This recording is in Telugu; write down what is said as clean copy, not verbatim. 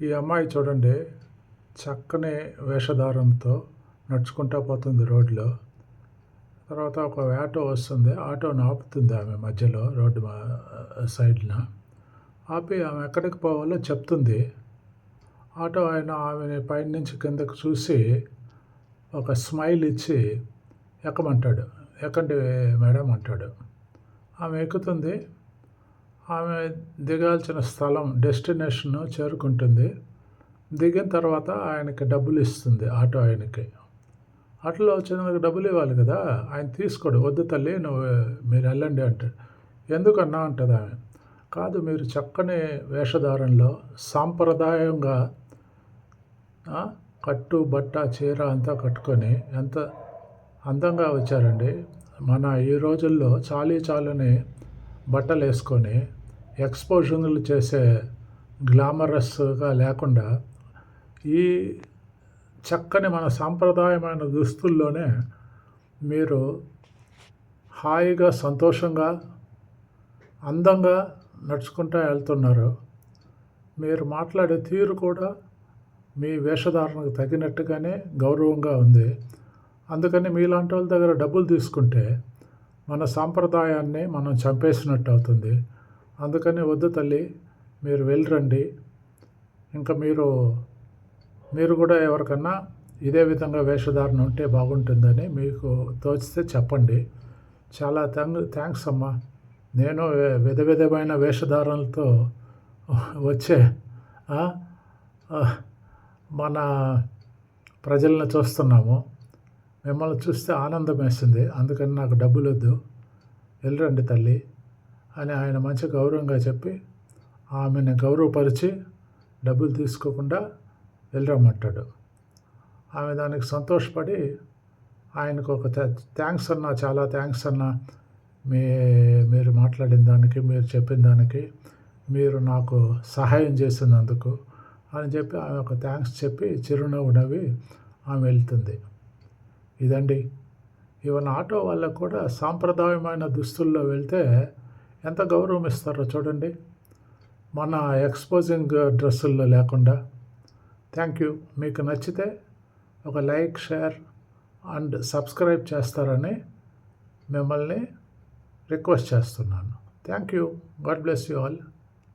ఈ అమ్మాయి చూడండి, చక్కని వేషధారణతో నడుచుకుంటా పోతుంది రోడ్లో. తర్వాత ఒక ఆటో వస్తుంది. ఆటోని ఆపుతుంది ఆమె మధ్యలో రోడ్డు సైడ్న. ఆపి ఆమె ఎక్కడికి పోవాలో చెప్తుంది. ఆటో ఆయన ఆమెని పైనుంచి కిందకి చూసి ఒక స్మైల్ ఇచ్చి ఎక్కమంటాడు. ఎక్కండి మేడం అంటాడు. ఆమె ఎక్కుతుంది. ఆమె దిగాల్సిన స్థలం డెస్టినేషన్ చేరుకుంటుంది. దిగిన తర్వాత ఆయనకి డబ్బులు ఇస్తుంది ఆటో ఆయనకి. ఆటోలో వచ్చినందుకు డబ్బులు ఇవ్వాలి కదా, ఆయన తీసుకోడు. వద్దు తల్లి మీరు వెళ్ళండి అంటాడు. ఎందుకన్నా అంటుంది ఆమె. కాదు, మీరు చక్కని వేషధారణలో సాంప్రదాయంగా కట్టు బట్ట చీర అంతా కట్టుకొని ఎంత అందంగా వచ్చారండి. మన ఈ రోజుల్లో చాలని బట్టలు వేసుకొని ఎక్స్పోజింగ్లు చేసే గ్లామరస్గా లేకుండా ఈ చక్కని మన సాంప్రదాయమైన దుస్తుల్లోనే మీరు హాయిగా సంతోషంగా అందంగా నడుచుకుంటూ వెళ్తున్నారు. మీరు మాట్లాడే తీరు కూడా మీ వేషధారణకు తగినట్టుగానే గౌరవంగా ఉంది. అందుకని మీలాంటి వాళ్ళ దగ్గర డబ్బులు తీసుకుంటే మన సాంప్రదాయాన్ని మనం చంపేసినట్టు అవుతుంది. అందుకని వద్దు తల్లి, మీరు వెళ్ళరండి. ఇంకా మీరు కూడా ఎవరికన్నా ఇదే విధంగా వేషధారణ ఉంటే బాగుంటుందని మీకు తోచితే చెప్పండి. చాలా థ్యాంక్స్ అమ్మా. నేను విధమైన వేషధారణలతో వచ్చే మన ప్రజలను చూస్తున్నాము. మిమ్మల్ని చూస్తే ఆనందం వేసింది. అందుకని నాకు డబ్బులు వద్దు, వెళ్ళరండి తల్లి అని ఆయన మంచి గౌరవంగా చెప్పి ఆమెను గౌరవపరిచి డబ్బులు తీసుకోకుండా వెళ్ళరమ్మంటాడు. ఆమె దానికి సంతోషపడి ఆయనకు ఒక థ్యాంక్స్ అన్నా, చాలా థ్యాంక్స్ అన్నా, మీరు మాట్లాడిన దానికి, మీరు చెప్పిన దానికి, మీరు నాకు సహాయం చేసినందుకు అని చెప్పి ఆమె ఒక థ్యాంక్స్ చెప్పి చిరునవ్వు నవ్వి ఆమె వెళ్తుంది. ఇదండి. ఈవెన్ ఆటో వాళ్ళకు కూడా సాంప్రదాయమైన దుస్తుల్లో వెళ్తే ఎంత గౌరవం ఇస్తారో చూడండి, మన ఎక్స్పోజింగ్ డ్రెస్సుల్లో లేకుండా. Thank you. మీకు నచ్చితే ఒక లైక్, షేర్ అండ్ సబ్స్క్రైబ్ చేస్తారని మిమ్మల్ని రిక్వెస్ట్ చేస్తున్నాను. Thank you. God bless you all.